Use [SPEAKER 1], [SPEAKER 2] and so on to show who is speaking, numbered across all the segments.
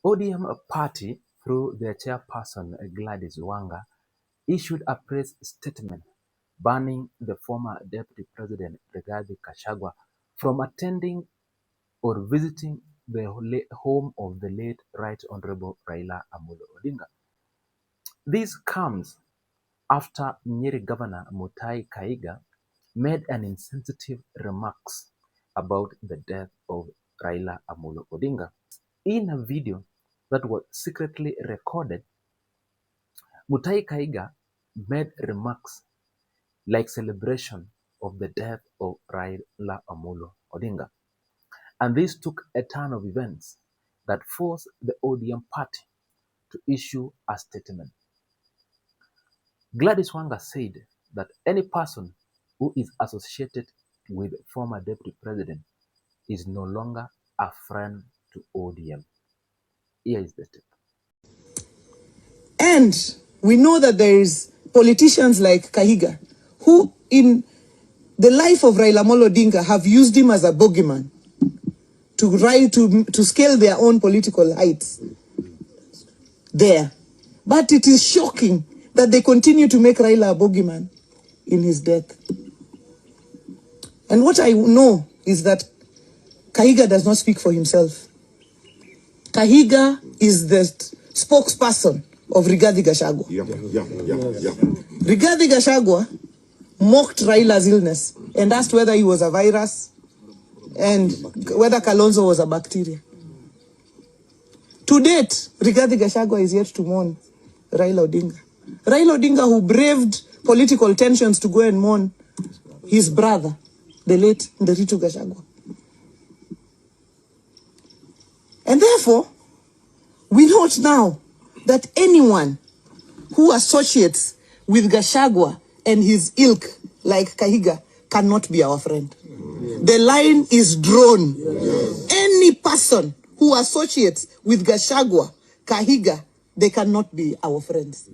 [SPEAKER 1] ODM party, through their chairperson Gladys Wanga, issued a press statement banning the former Deputy President Rigathi Gachagua from attending or visiting the home of the late Right Honorable Raila Odinga. This comes after Nyeri Governor Mutahi Kahiga made an insensitive remarks about the death of Raila Odinga. In a video that was secretly recorded, Mutahi Kahiga made remarks like celebration of the death of Raila Odinga. And this took a turn of events that forced the ODM party to issue a statement. Gladys Wanga said that any person who is associated with former deputy president is no longer a friend to ODM. Here is the tip.
[SPEAKER 2] And we know that there is politicians like Kahiga who in the life of Raila Odinga have used him as a bogeyman to scale their own political heights there. But it is shocking that they continue to make Raila a bogeyman in his death. And what I know is that Kahiga does not speak for himself. Kahiga is the spokesperson of Rigathi Gachagua. Rigathi Gachagua mocked Raila's illness and asked whether he was a virus and whether Kalonzo was a bacteria. To date, Rigathi Gachagua is yet to mourn Raila Odinga. Raila Odinga, who braved political tensions to go and mourn his brother, the late Rigathi Gachagua. And therefore, we note now that anyone who associates with Gachagua and his ilk, like Kahiga, cannot be our friend. The line is drawn. Any person who associates with Gachagua, Kahiga, they cannot be our friends.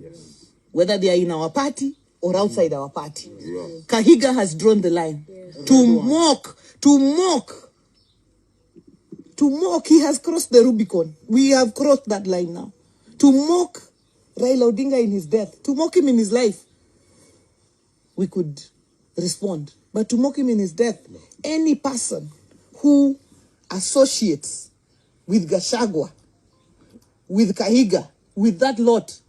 [SPEAKER 2] Whether they are in our party or outside our party. Kahiga has drawn the line. To mock, he has crossed the Rubicon. We have crossed that line now. To mock Raila Odinga in his death, to mock him in his life, we could respond. But to mock him in his death, any person who associates with Gachagua, with Kahiga, with that lot,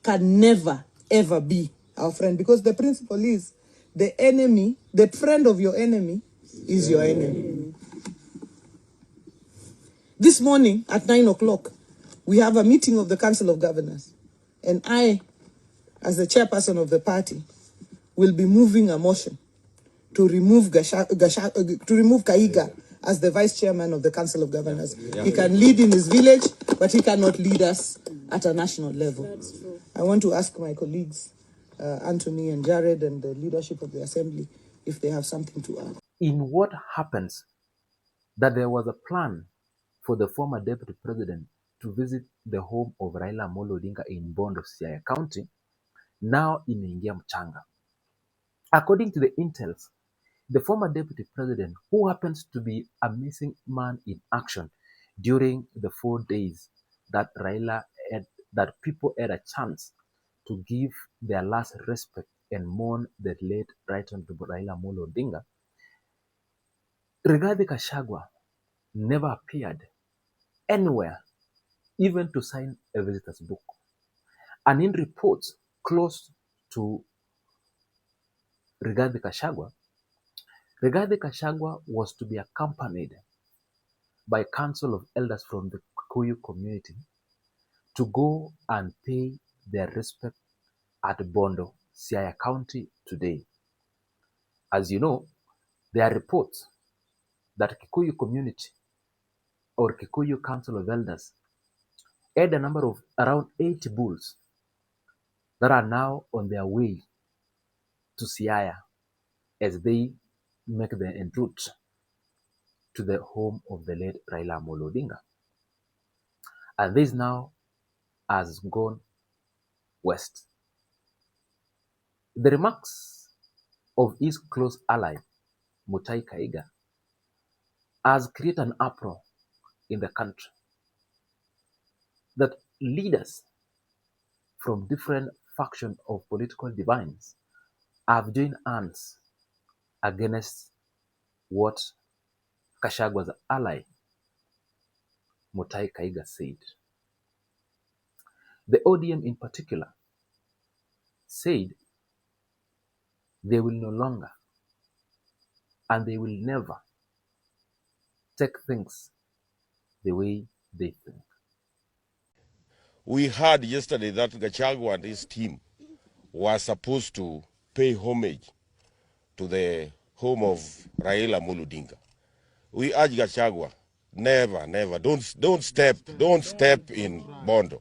[SPEAKER 2] can never, ever be our friend. Because the principle is, the enemy, the friend of your enemy is your enemy. This morning at 9 o'clock, we have a meeting of the Council of Governors. And I, as the chairperson of the party, will be moving a motion to remove Kahiga as the vice chairman of the Council of Governors. He can lead in his village, but he cannot lead us at a national level. That's true. I want to ask my colleagues, Anthony and Jared and the leadership of the Assembly, if they have something to add.
[SPEAKER 1] In what happens that there was a plan for the former deputy president to visit the home of Raila Odinga in Bondo, Siaya County, now imeingia mchanga. According to the intels, the former deputy president, who happens to be a missing man in action during the 4 days that that people had a chance to give their last respect and mourn the late Right Honorable Raila Odinga, Rigathi Gachagua never appeared anywhere, even to sign a visitor's book. And in reports close to Rigathi Gachagua was to be accompanied by council of elders from the Kikuyu community to go and pay their respect at Bondo, Siaya County today. As you know, there are reports that Kikuyu community or Kikuyu Council of Elders had a number of around 80 bulls that are now on their way to Siaya as they make the en route to the home of the late Raila Odinga. And this now has gone west. The remarks of his close ally, Mutahi Kahiga, has created an uproar in the country. that leaders from different factions of political divines have joined hands against what Gachagwa's ally, Mutahi Kahiga, said. The ODM in particular said they will no longer and they will never take things the way they think.
[SPEAKER 3] We heard yesterday that Gachagua and his team were supposed to pay homage to the home of Raila Odinga. We urge Gachagua, never, never, don't step in Bondo.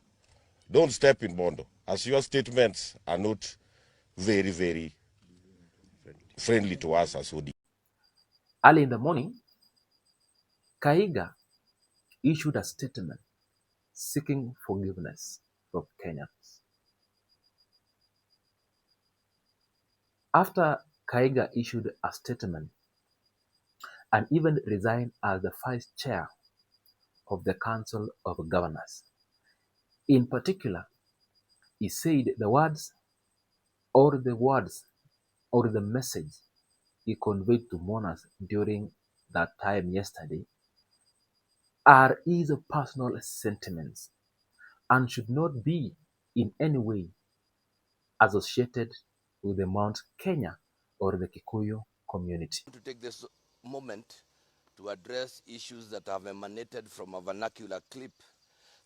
[SPEAKER 3] Don't step in Bondo, as your statements are not very, very friendly to us as ODM.
[SPEAKER 1] Early in the morning, Kahiga issued a statement seeking forgiveness from Kenyans. After Kahiga issued a statement and even resigned as the vice chair of the Council of Governors, in particular, he said the words or the message he conveyed to mourners during that time yesterday are his personal sentiments and should not be in any way associated with the Mount Kenya or the Kikuyu community.
[SPEAKER 4] To take this moment to address issues that have emanated from a vernacular clip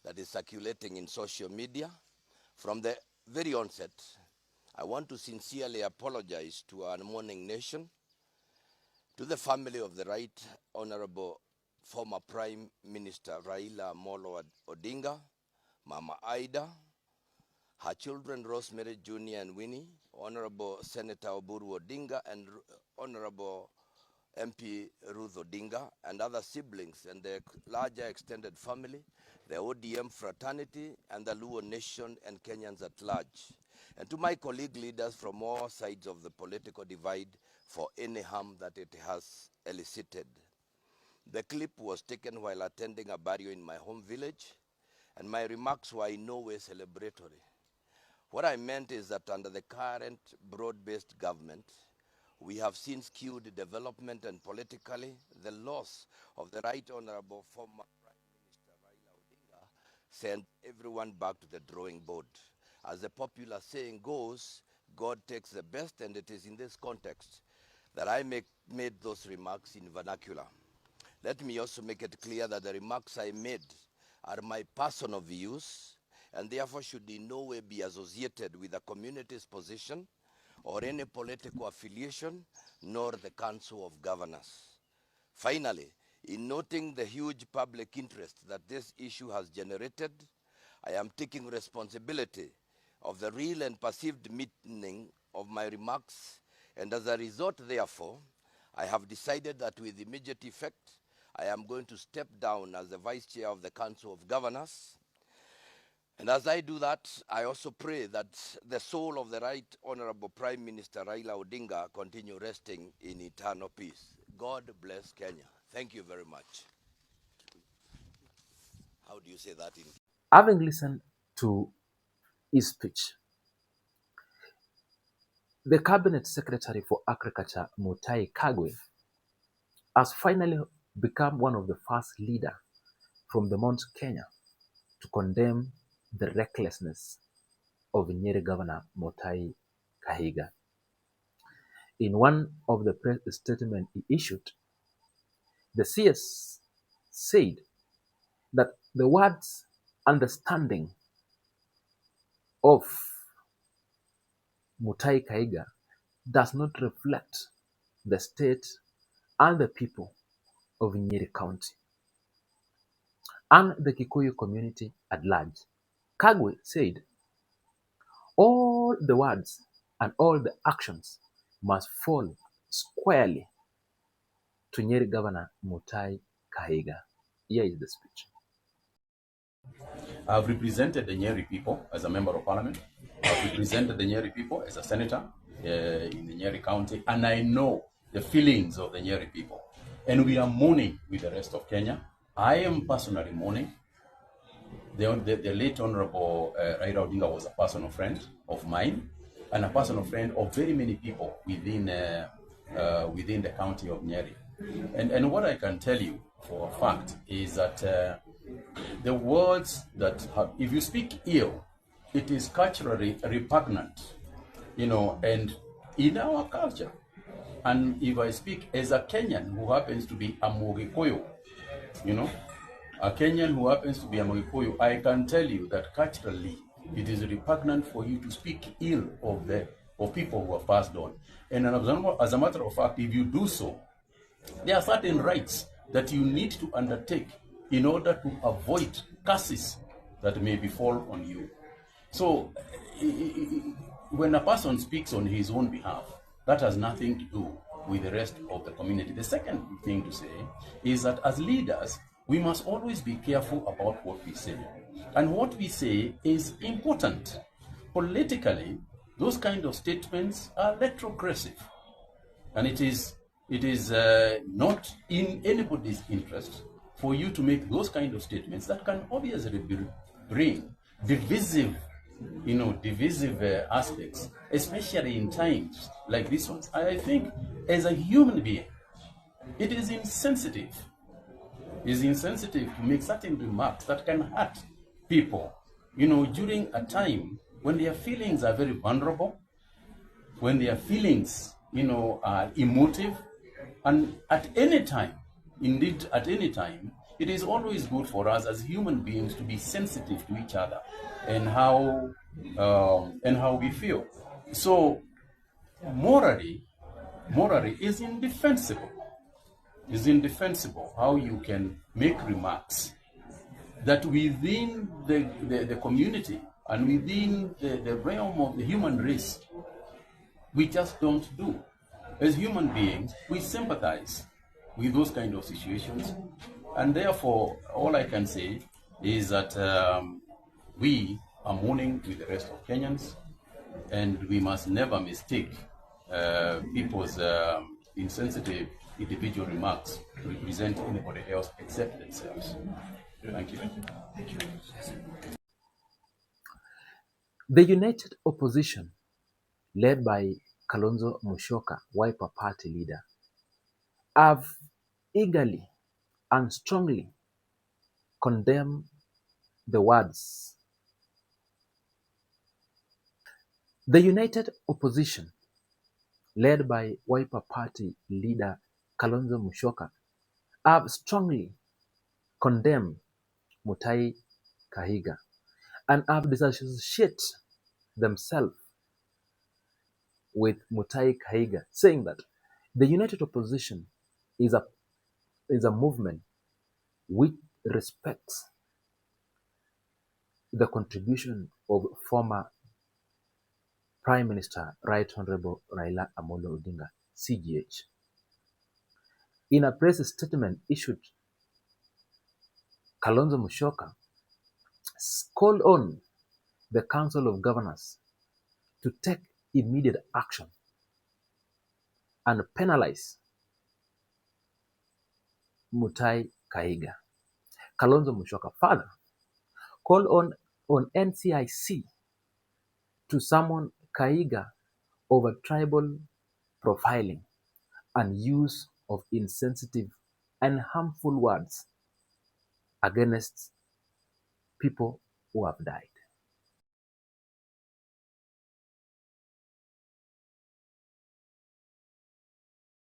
[SPEAKER 4] that is circulating in social media. From the very onset, I want to sincerely apologize to our mourning nation, to the family of the Right Honorable former Prime Minister Raila Odinga, Mama Ida, her children Rosemary Jr. and Winnie, Honorable Senator Oburu Odinga, and Honorable MP Ruth Odinga, and other siblings and their larger extended family, the ODM fraternity, and the Luo nation and Kenyans at large. And to my colleague leaders from all sides of the political divide for any harm that it has elicited. The clip was taken while attending a burial in my home village, and my remarks were in no way celebratory. What I meant is that under the current broad-based government, we have seen skewed development and politically the loss of the Right Honorable former Prime Minister Raila Odinga sent everyone back to the drawing board. As the popular saying goes, God takes the best, and it is in this context that I made those remarks in vernacular. Let me also make it clear that the remarks I made are my personal views and therefore should in no way be associated with the community's position or any political affiliation, nor the Council of Governors. Finally, in noting the huge public interest that this issue has generated, I am taking responsibility of the real and perceived meaning of my remarks, and as a result, therefore, I have decided that with immediate effect, I am going to step down as the Vice Chair of the Council of Governors. And as I do that, I also pray that the soul of the Right Honorable Prime Minister Raila Odinga continue resting in eternal peace. God bless Kenya. Thank you very much. How do you say that in?
[SPEAKER 1] Having listened to his speech, the Cabinet Secretary for Agriculture, Mutahi Kagwe, has finally become one of the first leaders from the Mount Kenya to condemn the recklessness of Nyeri Governor Mutahi Kahiga. In one of the press statements he issued, the CS said that the words understanding of Mutahi Kahiga does not reflect the state and the people of Nyeri County and the Kikuyu community at large. Kagwe said all the words and all the actions must fall squarely to Nyeri Governor Mutahi Kahiga. Here is the speech.
[SPEAKER 5] I've represented the Nyeri people as a member of parliament. I've represented the Nyeri people as a senator in the Nyeri County, and I know the feelings of the Nyeri people. And we are mourning with the rest of Kenya. I am personally mourning The late Honorable Raila Odinga was a personal friend of mine and a personal friend of very many people within the county of Nyeri. And what I can tell you for a fact is that the words that if you speak ill, it is culturally repugnant, and in our culture. And if I speak as a Kenyan who happens to be a Mogikoyo, a Kenyan who happens to be a Mogikoyo, I can tell you that culturally it is repugnant for you to speak ill of people who have passed on. And as a matter of fact, if you do so, there are certain rights that you need to undertake in order to avoid curses that may befall on you. So, when a person speaks on his own behalf, that has nothing to do with the rest of the community. The second thing to say is that as leaders, we must always be careful about what we say. And what we say is important. Politically, those kind of statements are retrogressive. And it is not in anybody's interest for you to make those kind of statements that can obviously bring divisive aspects, especially in times like this one. I think as a human being, it is insensitive. It's insensitive to make certain remarks that can hurt people, during a time when their feelings are very vulnerable, when their feelings, are emotive, and at any time, indeed at any time, it is always good for us as human beings to be sensitive to each other and how we feel. So morally is indefensible. Is indefensible how you can make remarks that within the community and within the realm of the human race we just don't do. As human beings, we sympathize with those kind of situations, and therefore, all I can say is that we are mourning with the rest of Kenyans, and we must never mistake people's insensitive individual remarks to represent anybody else except themselves. Thank you.
[SPEAKER 1] The united opposition, led by Kalonzo Musyoka, Wiper Party leader, have eagerly and strongly condemned the words. The united opposition, led by Wiper Party leader Kalonzo Musyoka, have strongly condemned Mutahi Kahiga and have disassociated themselves with Mutahi Kahiga, saying that the united opposition is a movement which respects the contribution of former Prime Minister Right Honorable Raila Odinga, CGH. In a press statement issued, Kalonzo Musyoka called on the Council of Governors to take immediate action and penalize Mutahi Kahiga. Kalonzo Musyoka further called on NCIC to summon Kahiga over tribal profiling and use of insensitive and harmful words against people who have died.